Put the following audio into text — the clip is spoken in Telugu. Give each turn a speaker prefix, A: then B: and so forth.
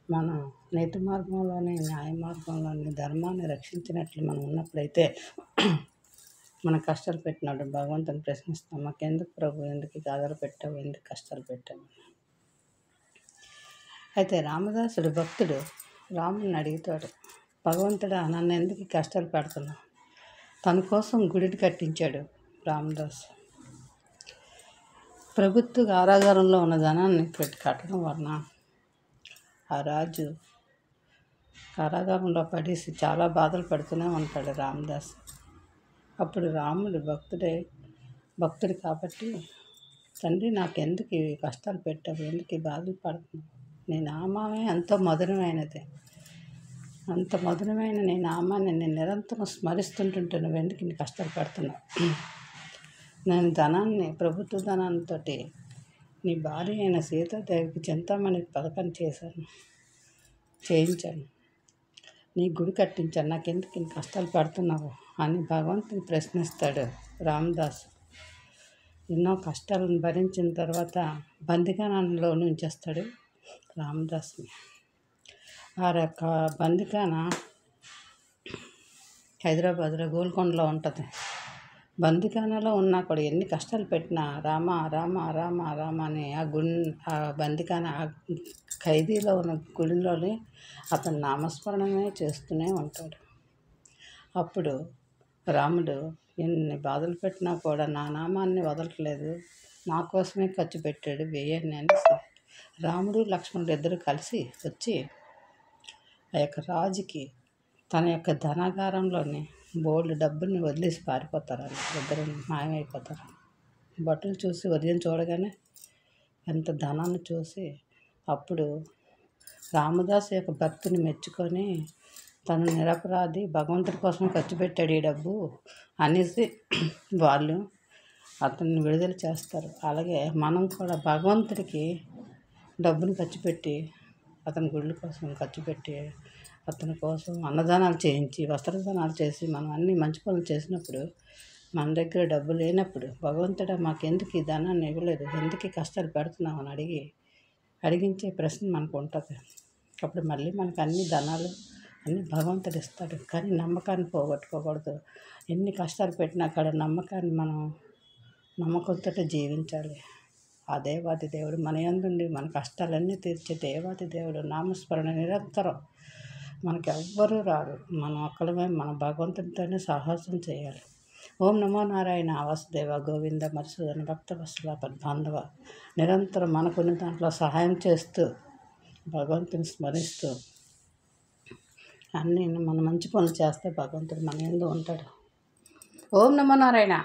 A: మనం నీతి మార్గంలోని, న్యాయ మార్గంలోని, ధర్మాన్ని రక్షించినట్లు మనం ఉన్నప్పుడైతే మన కష్టాలు పెట్టినాడు భగవంతుని ప్రశ్నిస్తాం. మాకెందుకు ప్రభు, ఎందుకు ఇక ఆధార పెట్టావు, ఎందుకు కష్టాలు పెట్టావు? అయితే రామదాసుడు భక్తుడు రాముని అడుగుతాడు, భగవంతుడా నన్ను ఎందుకు ఈ కష్టాలు పెడుతున్నావు? తన కోసం గుడిని కట్టించాడు రామదాసు. ప్రభుత్వ కారాగారంలో ఉన్న ధనాన్ని పెట్టి కట్టడం వలన ఆ రాజు కారాగారంలో పడేసి చాలా బాధలు పడుతూనే ఉంటాడు రామదాసు. అప్పుడు రాముడు భక్తుడు కాబట్టి, తండ్రి నాకెందుకు ఈ కష్టాలు పెట్టావు, ఎందుకు ఈ బాధలు పడుతున్నావు? నీ నామమే ఎంతో మధురమైనది, అంత మధురమైన నీ నామాన్ని నేను నిరంతరం స్మరిస్తుంటుంటే నువ్వెందుకు ఇన్ని కష్టాలు పడుతున్నావు? నేను ప్రభుత్వ ధనాంతో నీ భార్య అయిన సీతాదేవికి చింతామణి పథకాన్ని చేయించాను, నీ గుడి కట్టించాను, నాకెందుకు ఇన్ని కష్టాలు పడుతున్నావు అని భగవంతుని ప్రశ్నిస్తాడు రామదాసు. ఎన్నో కష్టాలను భరించిన తర్వాత బందికానంలో ఉంచేస్తాడు రామదాసుని. ఆ యొక్క బందికాన హైదరాబాద్లో గోల్కొండలో ఉంటుంది. బందికానలో ఉన్నా కూడా ఎన్ని కష్టాలు పెట్టినా రామ రామ రామ రామ అని ఆ బందికాన ఖైదీలో ఉన్న గుడిలోనే అతను నామస్మరణమే చేస్తూనే ఉంటాడు. అప్పుడు రాముడు ఎన్ని బాధలు పెట్టినా కూడా నా నామాన్ని వదలట్లేదు, నా కోసమే ఖర్చు పెట్టాడు వేయని అని రాముడు లక్ష్మణుడు ఇద్దరు కలిసి వచ్చి ఆ యొక్క రాజుకి తన యొక్క ధనాగారంలోని బోల్డ్ డబ్బుల్ని వదిలేసి పారిపోతారు. ఇద్దరు మాయమైపోతారు. బట్టలు చూసి ఉదయం చూడగానే ఎంత ధనాన్ని చూసి అప్పుడు రామదాసు యొక్క భక్తిని మెచ్చుకొని తను నిరపరాధి, భగవంతుడి కోసం ఖర్చు పెట్టాడు ఈ డబ్బు అనేసి వాళ్ళు అతన్ని విడుదల చేస్తారు. అలాగే మనం కూడా భగవంతుడికి డబ్బును ఖర్చు పెట్టి, అతని గుళ్ళ కోసం ఖర్చు పెట్టి, అతని కోసం అన్నదానాలు చేయించి, వస్త్రదానాలు చేసి, మనం అన్ని మంచి పనులు చేసినప్పుడు, మన దగ్గర డబ్బు లేనప్పుడు భగవంతుడా మాకెందుకు ఈ ధనాన్ని ఇవ్వలేదు, ఎందుకు ఈ కష్టాలు పెడుతున్నావు అని అడిగించే ప్రశ్న మనకు ఉంటుంది. అప్పుడు మళ్ళీ మనకు అన్ని ధనాలు అన్ని భగవంతుడు ఇస్తాడు. కానీ నమ్మకాన్ని పోగొట్టుకోకూడదు. ఎన్ని కష్టాలు పెట్టినా అక్కడ నమ్మకంతో జీవించాలి. ఆ దేవాది దేవుడు మన యందుండి మన కష్టాలన్నీ తీర్చే దేవాది దేవుడు నామస్మరణ నిరంతరం. మనకి ఎవ్వరూ రారు, మనం ఒక్కడమే మన భగవంతుడితోనే సాహసం చేయాలి. ఓం నమో నారాయణ వాసుదేవ గోవింద మధుసూదన భక్త వత్సల పద్బాంధవ. నిరంతరం మనకున్న దాంట్లో సహాయం చేస్తూ భగవంతుని స్మరిస్తూ అన్నీ మన మంచి పనులు చేస్తే భగవంతుడు మన యందు ఉంటాడు. ఓం నమో నారాయణ.